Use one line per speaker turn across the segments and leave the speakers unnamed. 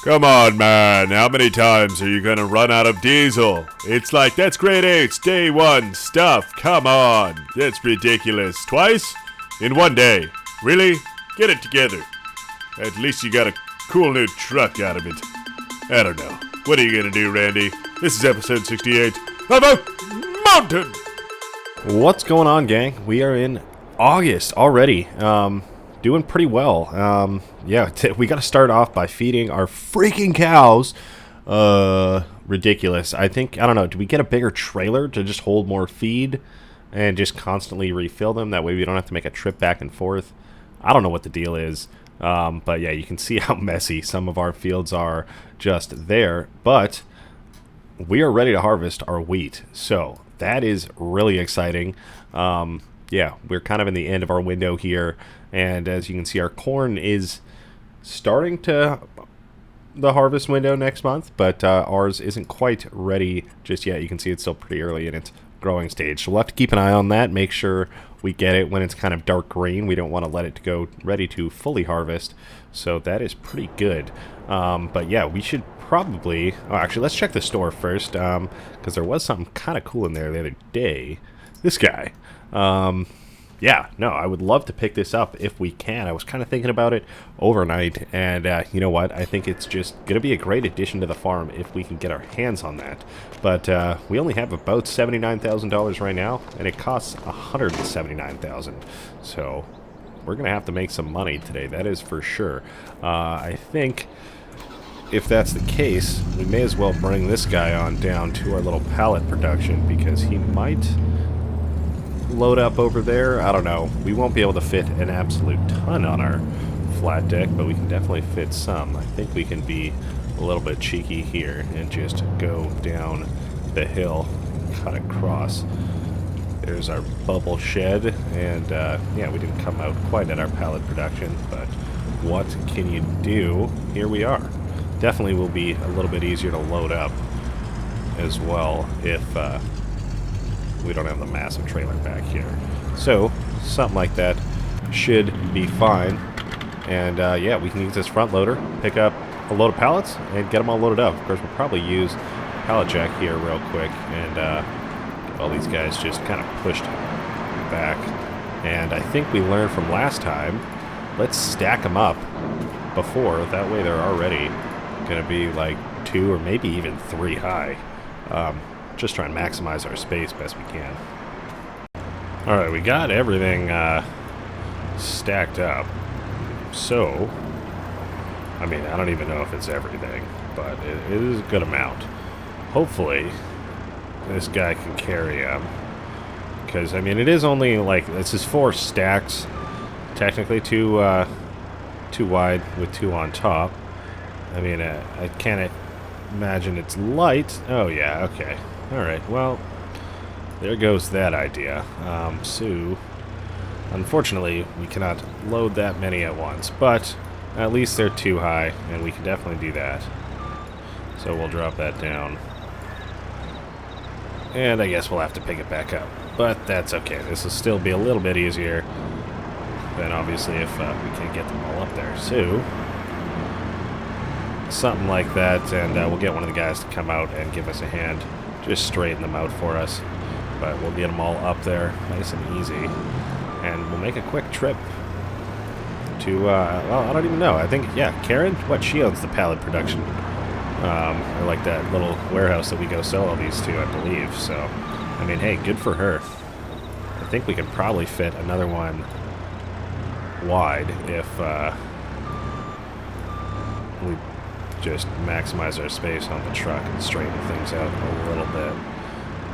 Come on, man. How many times are you gonna run out of diesel? It's like, that's grade 8's day 1 stuff. Come on. That's ridiculous. Twice? In one day. Really? Get it together. At least you got a cool new truck out of it. I don't know. What are you gonna do, Randy? This is episode 68 of A Mountain!
What's going on, gang? We are in August already. Doing pretty well. We got to start off by feeding our freaking cows. Ridiculous. I don't know, do we get a bigger trailer to just hold more feed and just constantly refill them? That way we don't have to make a trip back and forth. I don't know what the deal is. But yeah, you can see how messy some of our fields are just there. But we are ready to harvest our wheat. So that is really exciting. We're kind of in the end of our window here, and as you can see, our corn is starting to the harvest window next month, but ours isn't quite ready just yet. You can see it's still pretty early in its growing stage, so we'll have to keep an eye on that, make sure we get it when it's kind of dark green. We don't want to let it go ready to fully harvest, so that is pretty good. But yeah, we should probably... Oh, actually, let's check the store first, because there was something kind of cool in there the other day. This guy. I would love to pick this up if we can. I was kind of thinking about it overnight, and you know what? I think it's just going to be a great addition to the farm if we can get our hands on that. But we only have about $79,000 right now, and it costs $179,000. So we're going to have to make some money today, that is for sure. I think if that's the case, we may as well bring this guy on down to our little pallet production, because he might load up over there. I don't know. We won't be able to fit an absolute ton on our flat deck, but we can definitely fit some. I think we can be a little bit cheeky here and just go down the hill, cut across. There's our bubble shed, and we didn't come out quite at our pallet production, but what can you do? Here we are. Definitely will be a little bit easier to load up as well if we don't have the massive trailer back here. So something like that should be fine. And we can use this front loader, pick up a load of pallets, and get them all loaded up. Of course, we'll probably use pallet jack here real quick and get all these guys just kind of pushed back. And I think we learned from last time, let's stack them up before. That way they're already going to be like 2 or maybe even 3 high. Just try and maximize our space best we can. Alright, we got everything stacked up. So, I mean, I don't even know if it's everything, but it is a good amount. Hopefully, this guy can carry them. Because, I mean, it is only like, this is 4 stacks. Technically 2 wide with 2 on top. I mean, I can't imagine it's light. Oh, yeah, okay. Alright, well, there goes that idea. So, unfortunately, we cannot load that many at once, but at least they're 2 high, and we can definitely do that. So we'll drop that down. And I guess we'll have to pick it back up, but that's okay. This will still be a little bit easier than, obviously, if we can't get them all up there. So, something like that, and we'll get one of the guys to come out and give us a hand. Just straighten them out for us, but we'll get them all up there nice and easy, and we'll make a quick trip to I don't even know. I think, Karen, she owns the pallet production, or like that little warehouse that we go sell all these to, I believe. So I mean, hey, good for her. I think we can probably fit another one wide if we just maximize our space on the truck and straighten things out a little bit.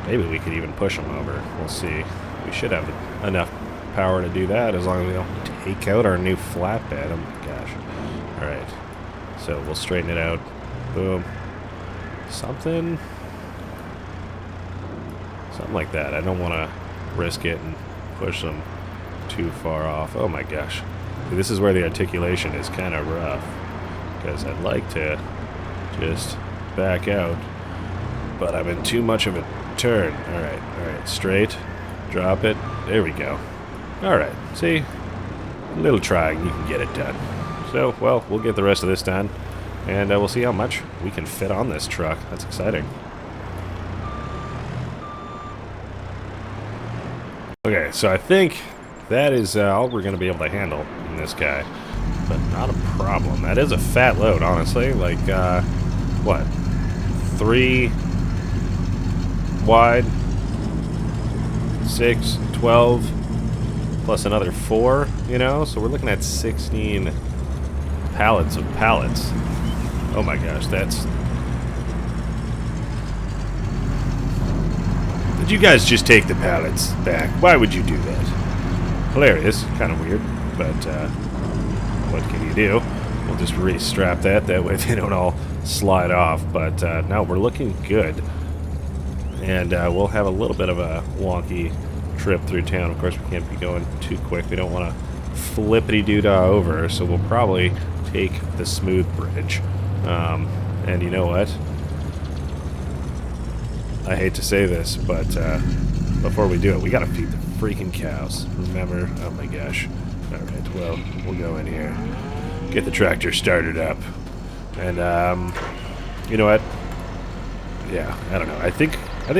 Maybe we could even push them over. We'll see. We should have enough power to do that as long as we don't take out our new flatbed. Oh my gosh. Alright. So we'll straighten it out. Boom. Something like that. I don't want to risk it and push them too far off. Oh my gosh. This is where the articulation is kind of rough, because I'd like to just back out, but I'm in too much of a turn. Alright, straight, drop it, there we go. Alright, see, a little trying, you can get it done. So, well, we'll get the rest of this done, and we'll see how much we can fit on this truck. That's exciting. Okay, so I think that is all we're going to be able to handle in this guy, but not a problem. That is a fat load, honestly. Like, what? 3 wide, 6, 12, plus another 4, you know? So we're looking at 16 pallets of pallets. Oh my gosh, that's... Did you guys just take the pallets back? Why would you do that? Hilarious, kind of weird, but what can you do? We'll just re-strap that way they don't all slide off. But no, we're looking good. And we'll have a little bit of a wonky trip through town. Of course, we can't be going too quick. We don't want to flippity-doo-dah over, so we'll probably take the smooth bridge. And you know what? I hate to say this, but before we do it, we gotta feed the freaking cows. Remember? Oh my gosh. Alright, well, we'll go in here. Get the tractor started up. And, you know what? Yeah, I don't know. I think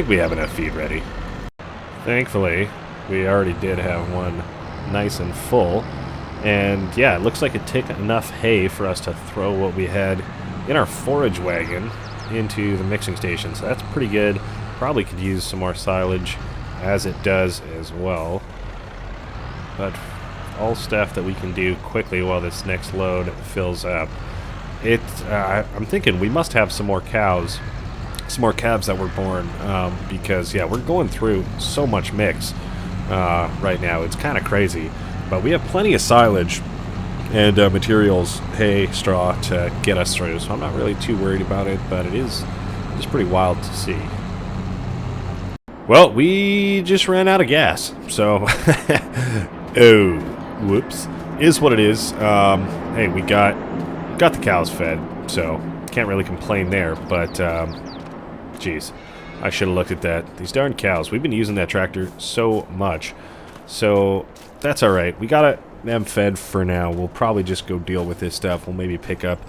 we have enough feed ready. Thankfully, we already did have one nice and full. And, yeah, it looks like it took enough hay for us to throw what we had in our forage wagon into the mixing station, so that's pretty good. Probably could use some more silage, as it does as well. But all stuff that we can do quickly while this next load fills up. I'm thinking we must have some more cows, some more calves that were born, because yeah, we're going through so much mix right now. It's kind of crazy, but we have plenty of silage and materials, hay, straw, to get us through, so I'm not really too worried about it, but it is just pretty wild to see. Well, we just ran out of gas, so oh, whoops, is what it is. Hey, we got the cows fed, so can't really complain there, but geez, I should have looked at that. These darn cows, we've been using that tractor so much, so that's alright. We got them fed for now. We'll probably just go deal with this stuff. We'll maybe pick up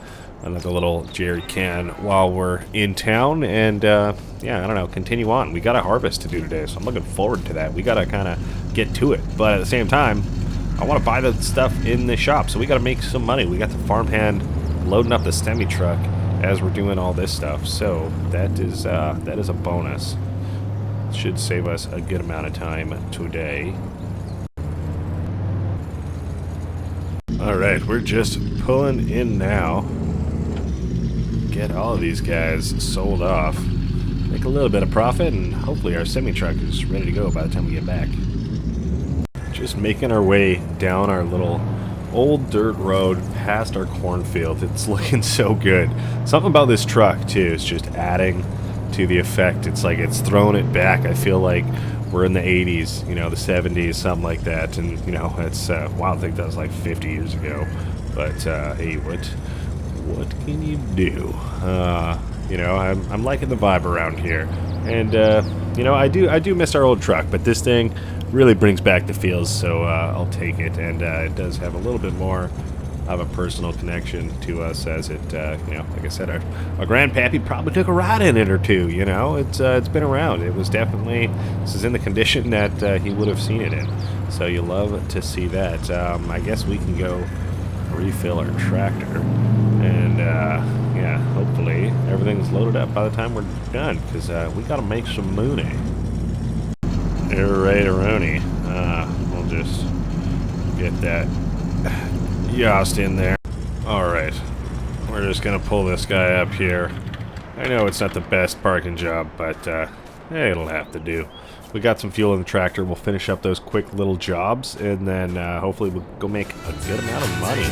another little jerry can while we're in town, and yeah, I don't know, continue on. We got a harvest to do today, so I'm looking forward to that. We gotta kind of get to it, but at the same time, I want to buy the stuff in the shop, so we gotta make some money. We got the farmhand loading up the semi truck as we're doing all this stuff, so that is a bonus. Should save us a good amount of time today. Alright, we're just pulling in now. Get all of these guys sold off. Make a little bit of profit, and hopefully our semi-truck is ready to go by the time we get back. Just making our way down our little old dirt road past our cornfield. It's looking so good. Something about this truck, too, is just adding to the effect. It's like it's throwing it back. I feel like we're in the 80s, you know, the 70s, something like that, and, you know, it's, wow, I think that was like 50 years ago, but, hey, what can you do? You know, I'm liking the vibe around here, and, you know, I do miss our old truck, but this thing really brings back the feels, so, I'll take it, and, it does have a little bit more of a personal connection to us, as it, you know, like I said, our grandpappy probably took a ride in it or two, you know, it's been around. It was definitely, this is in the condition that he would have seen it in, so you love to see that. I guess we can go refill our tractor, and, yeah, hopefully everything's loaded up by the time we're done, because we got to make some money. Alright-a-roni. We'll just get that Yost in there. Alright, we're just gonna pull this guy up here. I know it's not the best parking job, but hey, it'll have to do. We got some fuel in the tractor. We'll finish up those quick little jobs, and then hopefully we'll go make a good amount of money.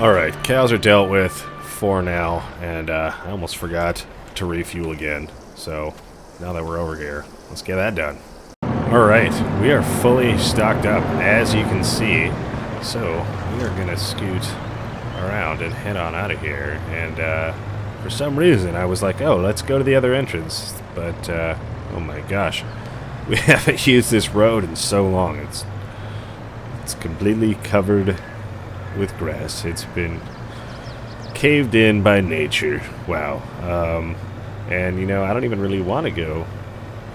Alright, cows are dealt with for now, and I almost forgot to refuel again, so now that we're over here. Let's get that done. Alright, we are fully stocked up, as you can see. So, we are going to scoot around and head on out of here. And for some reason, I was like, oh, let's go to the other entrance. But, oh my gosh. We haven't used this road in so long. It's completely covered with grass. It's been caved in by nature. Wow. And, you know, I don't even really want to go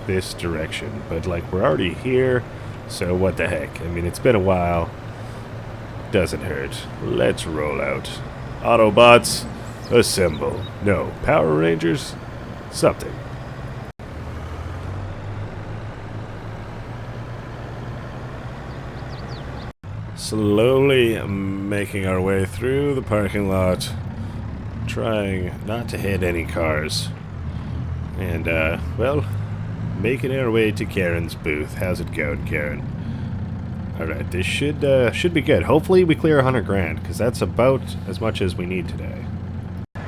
this direction, but like we're already here, so what the heck. I mean, it's been a while, doesn't hurt. Let's roll out. Autobots, assemble. No, Power Rangers, something. Slowly making our way through the parking lot, trying not to hit any cars. And well, making our way to Karen's booth. How's it going, Karen? Alright, this should be good. Hopefully we clear 100 grand, because that's about as much as we need today.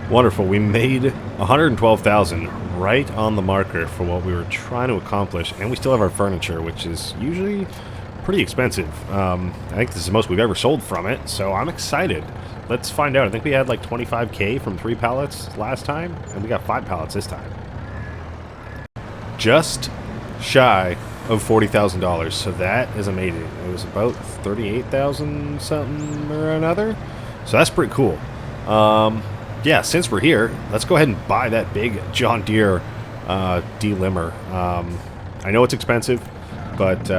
Wonderful, we made 112,000 right on the marker for what we were trying to accomplish, and we still have our furniture, which is usually pretty expensive. I think this is the most we've ever sold from it, so I'm excited. Let's find out. I think we had like 25k from 3 pallets last time, and we got 5 pallets this time. Just shy of $40,000, so that is amazing. It was about 38,000 something or another, so that's pretty cool. Yeah, since we're here, let's go ahead and buy that big John Deere delimber. I know it's expensive, but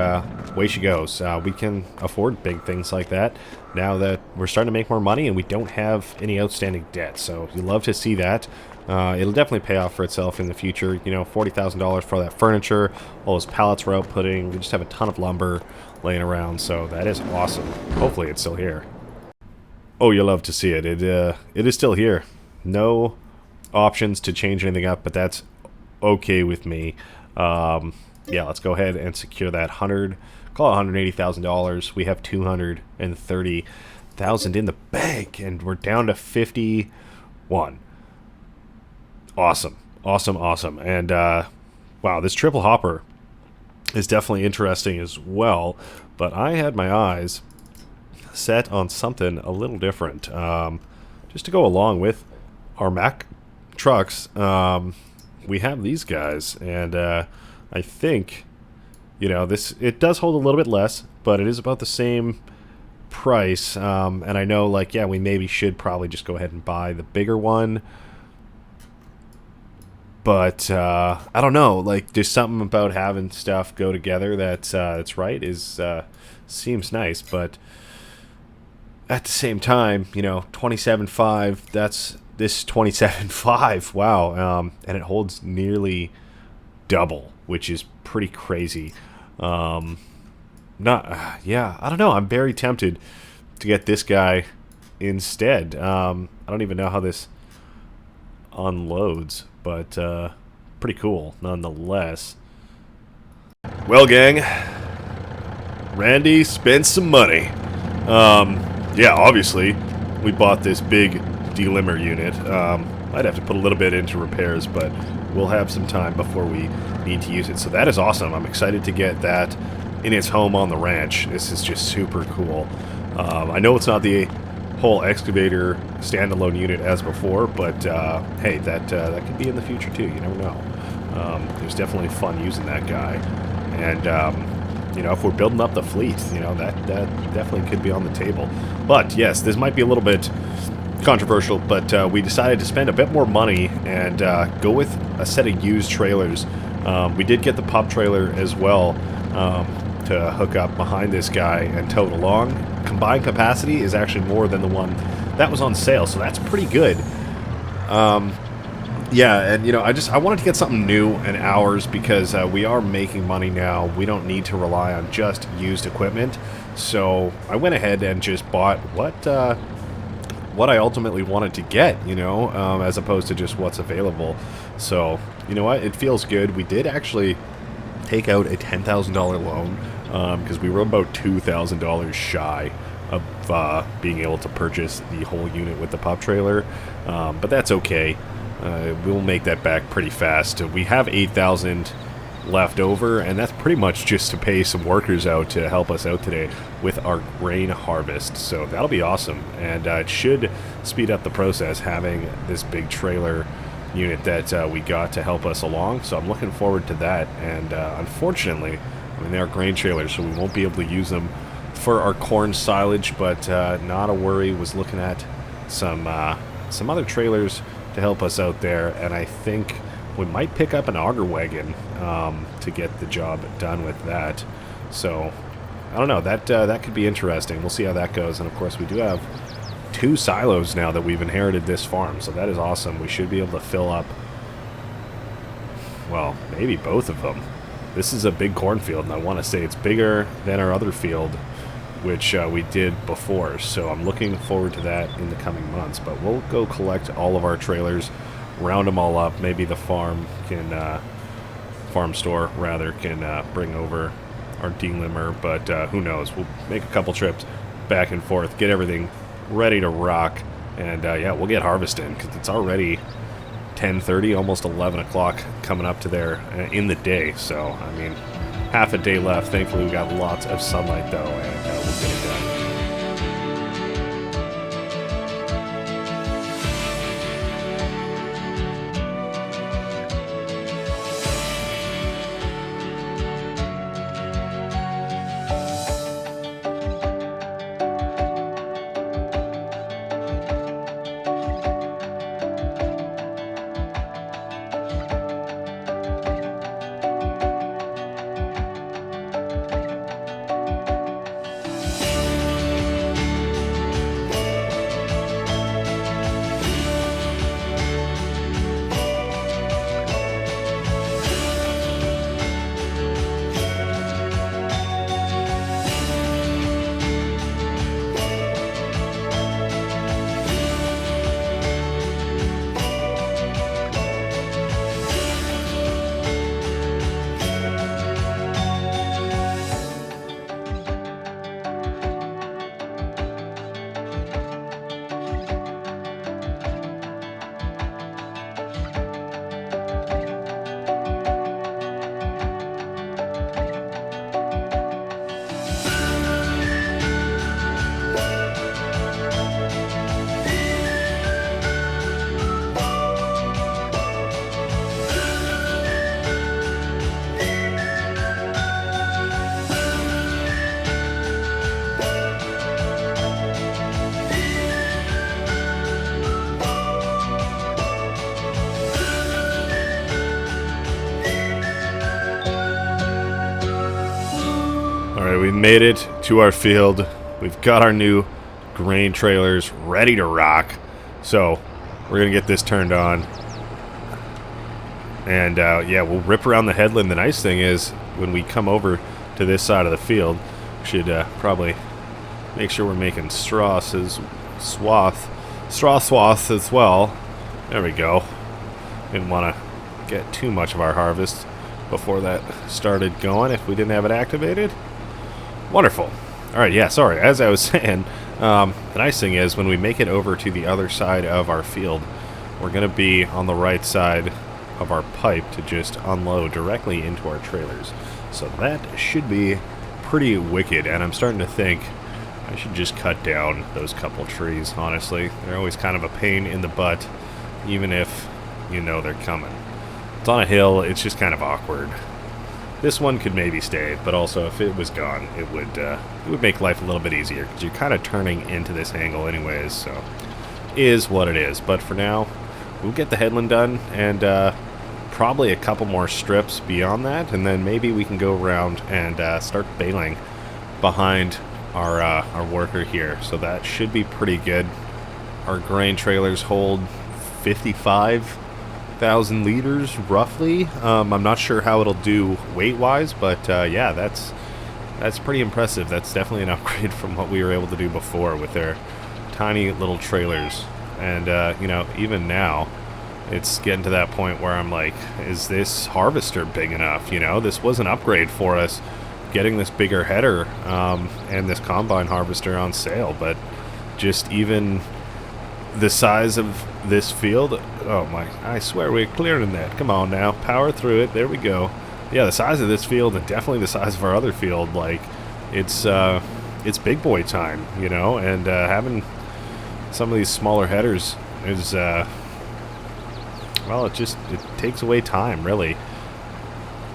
way she goes. We can afford big things like that now that we're starting to make more money and we don't have any outstanding debt. So you love to see that. It'll definitely pay off for itself in the future. You know, $40,000 for that furniture, all those pallets we're outputting. We just have a ton of lumber laying around, so that is awesome. Hopefully it's still here. Oh, you'll love to see it. It is still here. No options to change anything up, but that's okay with me. Yeah, let's go ahead and secure that call it $180,000. We have $230,000 in the bank, and we're down to 51. Awesome, awesome, awesome. And wow, this triple hopper is definitely interesting as well. But I had my eyes set on something a little different, just to go along with our Mack trucks. We have these guys, and I think, you know, it does hold a little bit less, but it is about the same price. And I know, like, yeah, we maybe should probably just go ahead and buy the bigger one. But I don't know, like, there's something about having stuff go together that's right, seems nice. But at the same time, you know, 27.5, that's this 27.5, wow, and it holds nearly double, which is pretty crazy. Yeah, I don't know, I'm very tempted to get this guy instead. I don't even know how this unloads, but pretty cool nonetheless. Well, gang, Randy spent some money. Yeah, obviously we bought this big delimber unit. I'd have to put a little bit into repairs, but we'll have some time before we need to use it. So that is awesome. I'm excited to get that in its home on the ranch. This is just super cool. I know it's not the whole excavator standalone unit as before, but hey, that could be in the future too. You never know. There's definitely fun using that guy, and you know, if we're building up the fleet, you know, that definitely could be on the table. But yes, this might be a little bit controversial, but we decided to spend a bit more money and go with a set of used trailers. We did get the pop trailer as well to hook up behind this guy and tow it along. Combined capacity is actually more than the one that was on sale, so that's pretty good. Yeah, and you know, I wanted to get something new and ours because we are making money now. We don't need to rely on just used equipment, so I went ahead and just bought what I ultimately wanted to get, you know, as opposed to just what's available. So you know what, it feels good. We did actually take out a $10,000 loan because we were about $2,000 shy of being able to purchase the whole unit with the pop trailer, but that's okay. we'll make that back pretty fast. We have 8,000 left over, and that's pretty much just to pay some workers out to help us out today with our grain harvest. So that'll be awesome, and it should speed up the process having this big trailer unit that we got to help us along. So I'm looking forward to that. And unfortunately, I mean, they are grain trailers, so we won't be able to use them for our corn silage, but not a worry. Was looking at some other trailers to help us out there, and I think we might pick up an auger wagon to get the job done with that. So I don't know, that could be interesting. We'll see how that goes. And of course, we do have 2 silos now that we've inherited this farm, so that is awesome. We should be able to fill up, well, maybe both of them. This is a big cornfield, and I want to say it's bigger than our other field, which we did before. So I'm looking forward to that in the coming months. But we'll go collect all of our trailers, round them all up. Maybe the farm store rather can bring over our delimber, but who knows. We'll make a couple trips back and forth, get everything ready to rock, and yeah, we'll get harvesting, because it's already 10:30, almost 11 o'clock coming up to there in the day. So I mean, half a day left. Thankfully we got lots of sunlight though, and we'll get it done. Alright, we made it to our field. We've got our new grain trailers ready to rock. So, we're going to get this turned on. And, yeah, we'll rip around the headland. The nice thing is, when we come over to this side of the field, we should probably make sure we're making straw swath as well. There we go. Didn't want to get too much of our harvest before that started going if we didn't have it activated. Wonderful. Alright, yeah, sorry. As I was saying, the nice thing is when we make it over to the other side of our field, we're going to be on the right side of our pipe to just unload directly into our trailers. So that should be pretty wicked, and I'm starting to think I should just cut down those couple trees, honestly. They're always kind of a pain in the butt, even if you know they're coming. It's on a hill, it's just kind of awkward. This one could maybe stay, but also if it was gone, it would make life a little bit easier, because you're kind of turning into this angle anyways, so is what it is. But for now, we'll get the headland done, and probably a couple more strips beyond that, and then maybe we can go around and start baling behind our worker here. So that should be pretty good. Our grain trailers hold 55,000 liters roughly. I'm not sure how it'll do weight wise, but yeah, that's pretty impressive. That's definitely an upgrade from what we were able to do before with their tiny little trailers. And you know, even now it's getting to that point where I'm like, is this harvester big enough? You know, this was an upgrade for us, getting this bigger header and this combine harvester on sale, but just even the size of this field. Oh my, I swear we're clearing that. Come on now, power through it. There we go. Yeah, the size of this field and definitely the size of our other field, like, it's big boy time, you know, and having some of these smaller headers is, well, it takes away time, really.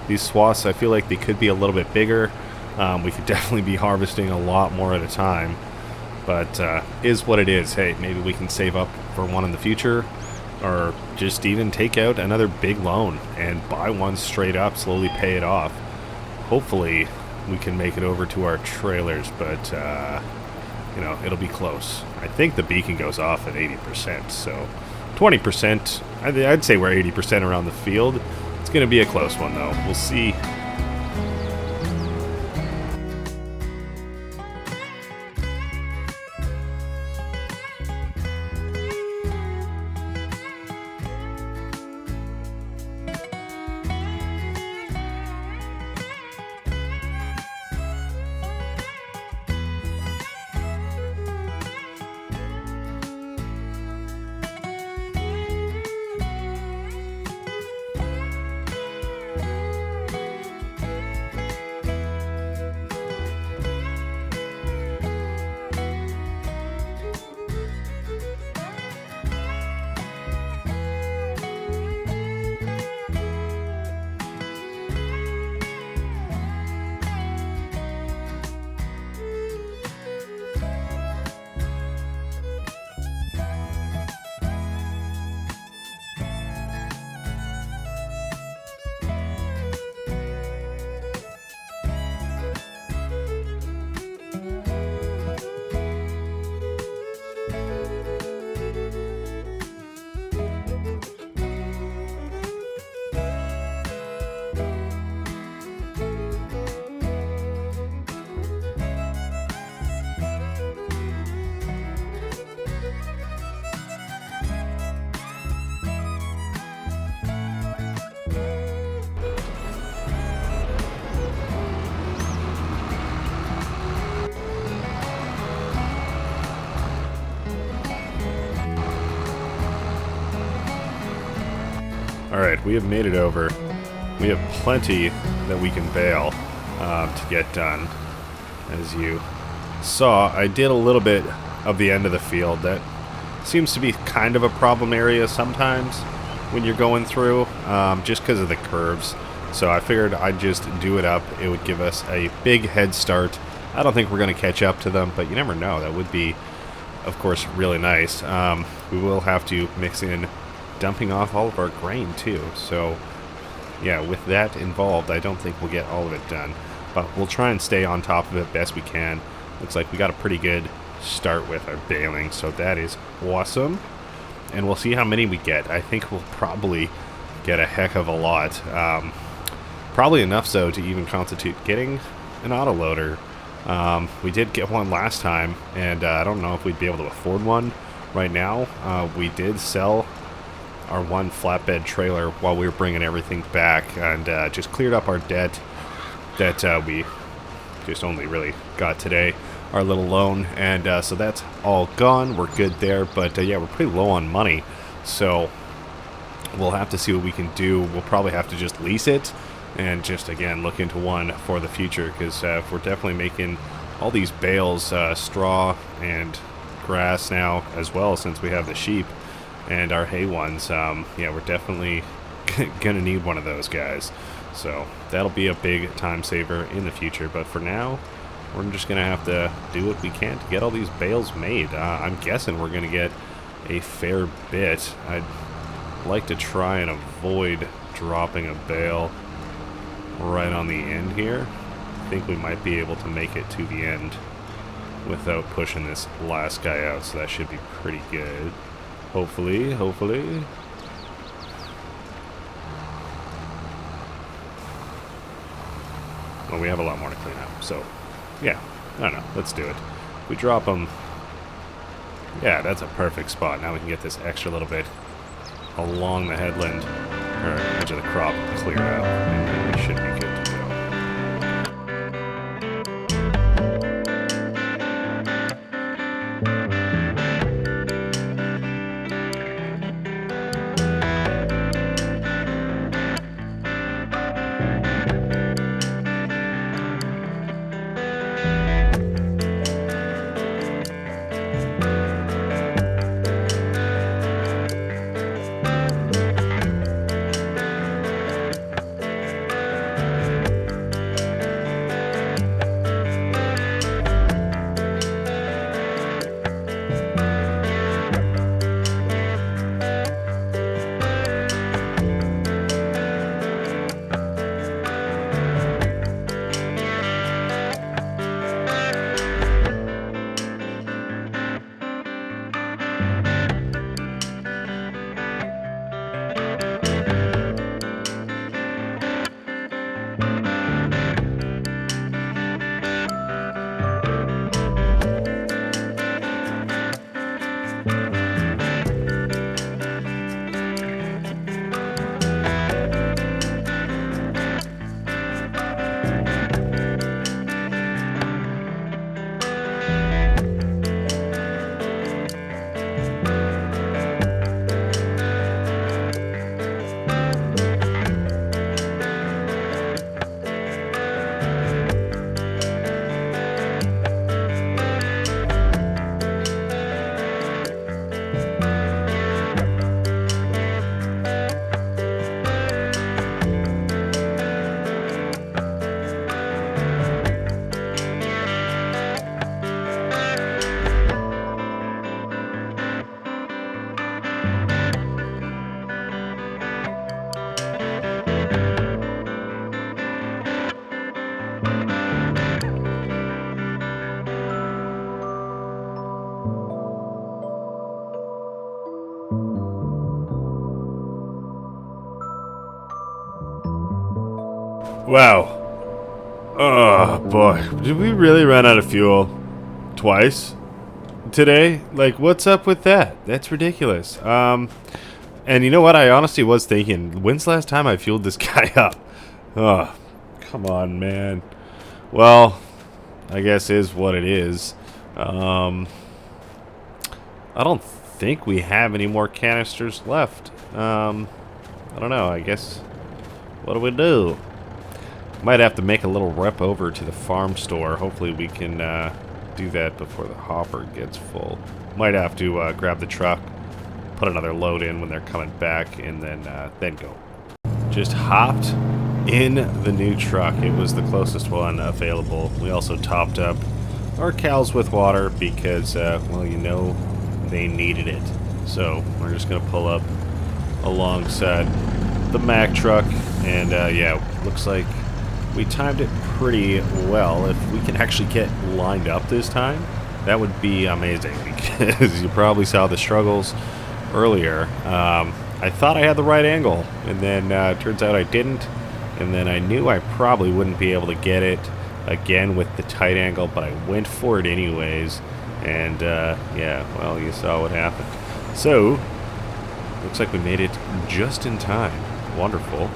These swaths, I feel like they could be a little bit bigger. We could definitely be harvesting a lot more at a time, but is what it is. Hey, maybe we can save up for one in the future, or just even take out another big loan and buy one straight up, slowly pay it off. Hopefully we can make it over to our trailers, but you know, it'll be close. I think the beacon goes off at 80%, so 20%, I'd say we're 80% around the field. It's going to be a close one, though. We'll see. Alright, we have made it over. We have plenty that we can bale to get done. As you saw, I did a little bit of the end of the field. That seems to be kind of a problem area sometimes when you're going through, just because of the curves. So I figured I'd just do it up. It would give us a big head start. I don't think we're going to catch up to them, but you never know. That would be, of course, really nice. We will have to mix in dumping off all of our grain too, so yeah, with that involved, I don't think we'll get all of it done, but we'll try and stay on top of it best we can. Looks like we got a pretty good start with our baling, so that is awesome, and we'll see how many we get. I think we'll probably get a heck of a lot, probably enough so to even constitute getting an autoloader. We did get one last time, and I don't know if we'd be able to afford one right now. We did sell our one flatbed trailer while we were bringing everything back, and just cleared up our debt that we just only really got today, our little loan, and so that's all gone. We're good there, but yeah, we're pretty low on money, so we'll have to see what we can do. We'll probably have to just lease it and just, again, look into one for the future, because if we're definitely making all these bales, straw and grass now as well, since we have the sheep and our hay ones, yeah, we're definitely gonna need one of those guys. So that'll be a big time saver in the future, but for now, we're just gonna have to do what we can to get all these bales made. I'm guessing we're gonna get a fair bit. I'd like to try and avoid dropping a bale right on the end here. I think we might be able to make it to the end without pushing this last guy out, so that should be pretty good. Hopefully. Well, we have a lot more to clean up, so yeah, I don't know, let's do it. If we drop them, yeah, that's a perfect spot. Now we can get this extra little bit along the headland, or edge of the crop cleared up, and we should be good to go.
Wow. Oh boy, did we really run out of fuel twice today? Like, what's up with that? That's ridiculous. And you know what? I honestly was thinking, when's the last time I fueled this guy up? Oh, come on, man. Well, I guess is what it is. I don't think we have any more canisters left. I don't know. I guess, what do we do? Might have to make a little rep over to the farm store. Hopefully we can do that before the hopper gets full. Might have to grab the truck, put another load in when they're coming back, and then go. Just hopped in the new truck. It was the closest one available. We also topped up our cows with water because, well, you know, they needed it. So we're just going to pull up alongside the Mack truck, and yeah, looks like we timed it pretty well. If we can actually get lined up this time, that would be amazing, because you probably saw the struggles earlier. I thought I had the right angle, and then turns out I didn't, and then I knew I probably wouldn't be able to get it again with the tight angle, but I went for it anyways, and yeah, well, you saw what happened. So, looks like we made it just in time. Wonderful.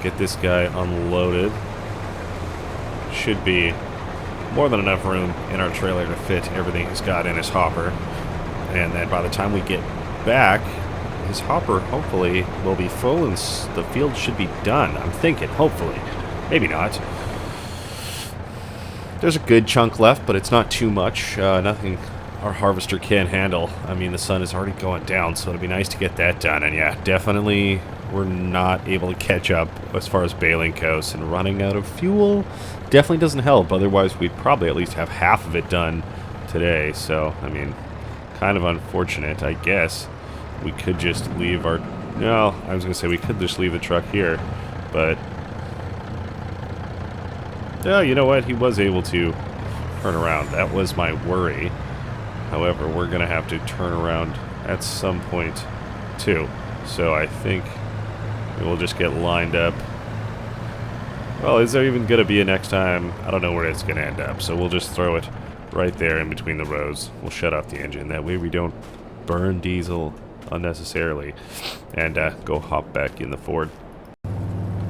Get this guy unloaded. Should be more than enough room in our trailer to fit everything he's got in his hopper. And then by the time we get back, his hopper hopefully will be full and the field should be done. I'm thinking, hopefully. Maybe not. There's a good chunk left, but it's not too much. Nothing our harvester can't handle. I mean, the sun is already going down, so it'd be nice to get that done. And yeah, definitely we're not able to catch up as far as baling goes, and running out of fuel definitely doesn't help. Otherwise, we'd probably at least have half of it done today. So, I mean, kind of unfortunate, I guess. We could just leave our... No, I was going to say we could just leave the truck here, but... Yeah, you know what? He was able to turn around. That was my worry. However, we're going to have to turn around at some point, too. So I think we'll just get lined up. Well, is there even going to be a next time? I don't know where it's going to end up. So we'll just throw it right there in between the rows. We'll shut off the engine. That way we don't burn diesel unnecessarily. And go hop back in the Ford.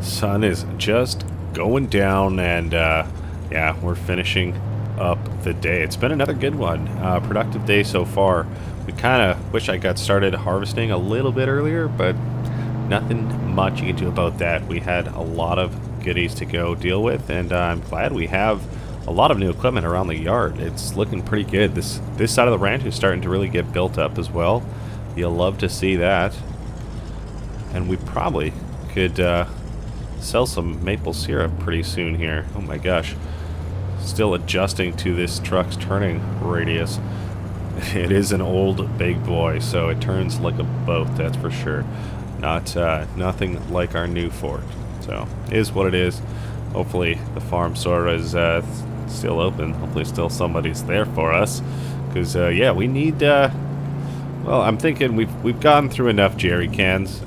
Sun is just going down, and yeah, we're finishing up the day. It's been another good one. Productive day so far. We kind of wish I got started harvesting a little bit earlier, but nothing much you can do about that. We had a lot of goodies to go deal with, and I'm glad we have a lot of new equipment around the yard. It's looking pretty good. This side of the ranch is starting to really get built up as well. You'll love to see that. And we probably could sell some maple syrup pretty soon here. Oh my gosh. Still adjusting to this truck's turning radius. It is an old big boy, so it turns like a boat, that's for sure. Not nothing like our new Ford. So, is what it is. Hopefully the farm store is still open. Hopefully still somebody's there for us. Because, yeah, we need... well, I'm thinking we've gone through enough jerry cans.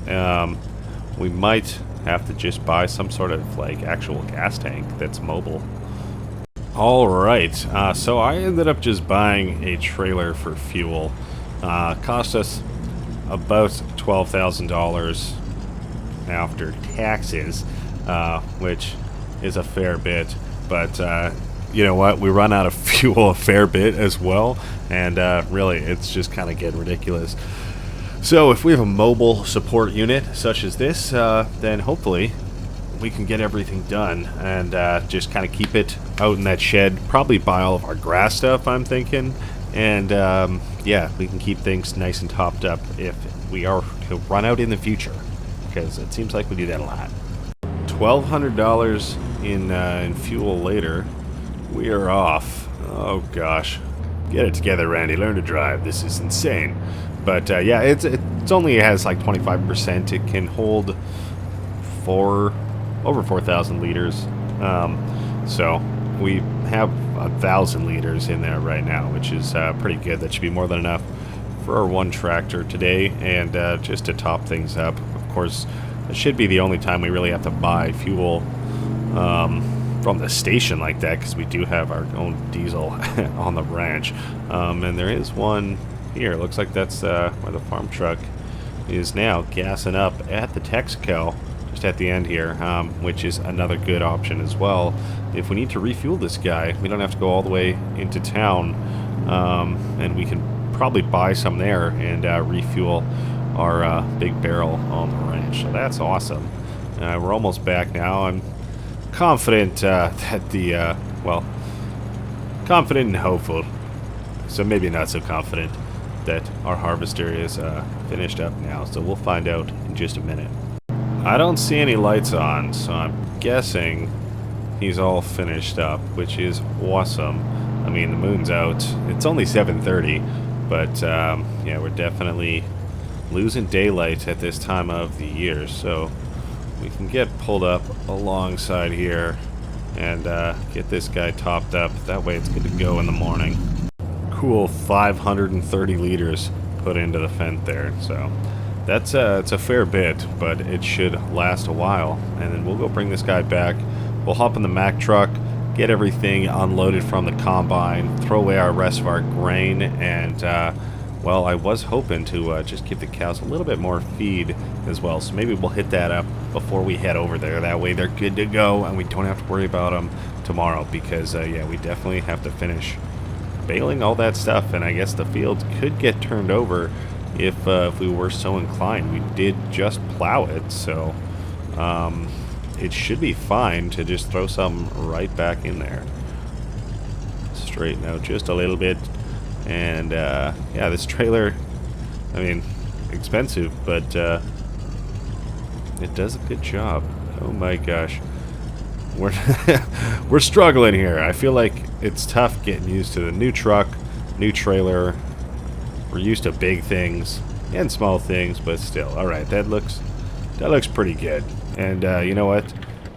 We might
have to just buy some sort of like actual gas tank that's mobile. Alright, so I ended up just buying a trailer for fuel. Cost us about $12,000 after taxes, which is a fair bit, but you know what, we run out of fuel a fair bit as well, and really it's just kind of getting ridiculous. So if we have a mobile support unit such as this, then hopefully we can get everything done and just kind of keep it out in that shed. Probably buy all of our grass stuff, I'm thinking, and yeah, we can keep things nice and topped up if we are to run out in the future, because it seems like we do that a lot. $1,200 in fuel later, we are off. Oh gosh, get it together, Randy. Learn to drive. This is insane. But yeah, it's only has like 25%. It can hold over 4,000 liters. So we have 1,000 liters in there right now, which is pretty good. That should be more than enough for our one tractor today. And just to top things up, of course, it should be the only time we really have to buy fuel from the station like that, because we do have our own diesel on the ranch. And there is one here. Looks like that's where the farm truck is now gassing up at the Texaco, just at the end here, which is another good option as well. If we need to refuel this guy, we don't have to go all the way into town, and we can probably buy some there and refuel our big barrel on the ranch. So that's awesome. We're almost back now. I'm confident that the, well, confident and hopeful, so maybe not so confident, that our harvester is finished up now. So we'll find out in just a minute. I don't see any lights on, so I'm guessing he's all finished up, which is awesome. I mean, the moon's out. It's only 7:30, but yeah, we're definitely losing daylight at this time of the year, so we can get pulled up alongside here and get this guy topped up. That way it's good to go in the morning. Cool 530 liters put into the Fendt there, so that's it's a fair bit, but it should last a while. And then we'll go bring this guy back. We'll hop in the Mack truck, get everything unloaded from the combine, throw away our rest of our grain, and well, I was hoping to just give the cows a little bit more feed as well, so maybe we'll hit that up before we head over there. That way they're good to go and we don't have to worry about them tomorrow, because yeah, we definitely have to finish baling all that stuff, and I guess the fields could get turned over if we were so inclined. We did just plow it, so it should be fine to just throw some right back in there. Straighten out just a little bit, and yeah, this trailer, I mean, expensive, but it does a good job. Oh my gosh, we're struggling here. I feel like it's tough getting used to the new truck, new trailer. We're used to big things and small things, but still. All right, that looks pretty good. And you know what?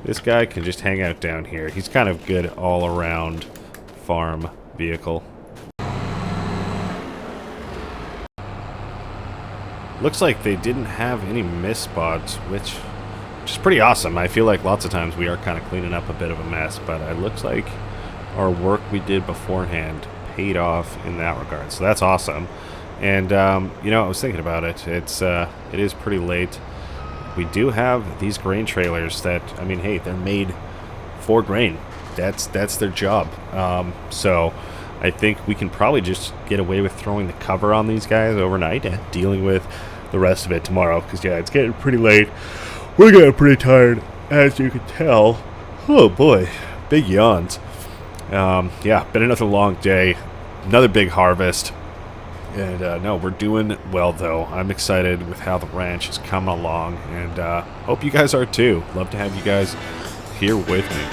This guy can just hang out down here. He's kind of good all-around farm vehicle. Looks like they didn't have any miss spots, which is pretty awesome. I feel like lots of times we are kind of cleaning up a bit of a mess, but it looks like our work we did beforehand paid off in that regard. So that's awesome. And you know, I was thinking about it. It is pretty late. We do have these grain trailers that, I mean, hey, they're made for grain. That's their job. So I think we can probably just get away with throwing the cover on these guys overnight and dealing with the rest of it tomorrow. Because yeah, it's getting pretty late. We're getting pretty tired, as you can tell. Oh boy, big yawns. Yeah, been another long day, another big harvest. And no, we're doing well, though. I'm excited with how the ranch is coming along, and hope you guys are too. Love to have you guys here with me.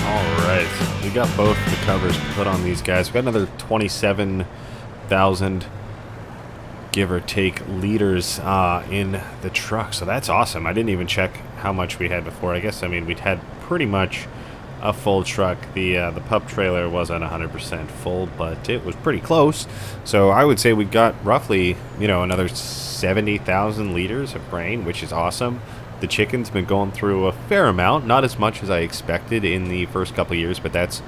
Alright, we got both the covers put on these guys. We've got another 27,000 give or take liters in the truck. So that's awesome. I didn't even check how much we had before. I guess, I mean, we'd had pretty much a full truck. The pup trailer wasn't 100% full, but it was pretty close. So I would say we got roughly, another 70,000 liters of grain, which is awesome. The chicken's been going through a fair amount, not as much as I expected in the first couple of years, but that's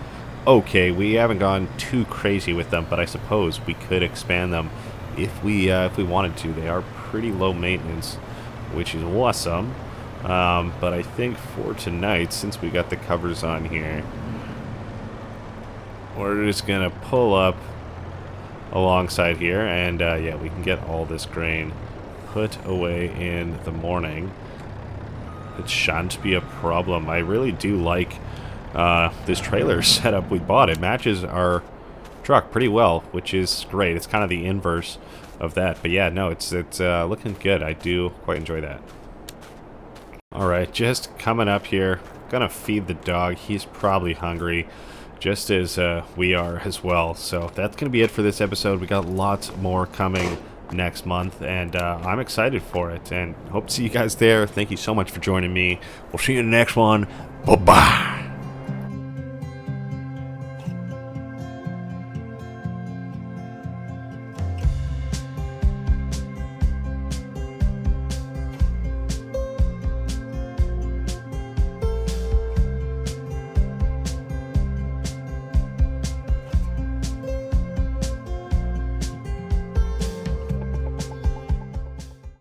okay. We haven't gone too crazy with them, but I suppose we could expand them if we wanted to. They are pretty low maintenance, which is awesome. But I think for tonight, since we got the covers on here, we're just gonna pull up alongside here, and yeah, we can get all this grain put away in the morning. It shan't be a problem. I really do like this trailer setup we bought. It matches our truck pretty well, which is great. It's kind of the inverse of that, but yeah, no, it's looking good. I do quite enjoy that. Alright, just coming up here, gonna feed the dog. He's probably hungry, just as we are as well. So that's gonna be it for this episode. We got lots more coming next month, and I'm excited for it, and hope to see you guys there. Thank you so much for joining me. We'll see you in the next one. Bye-bye.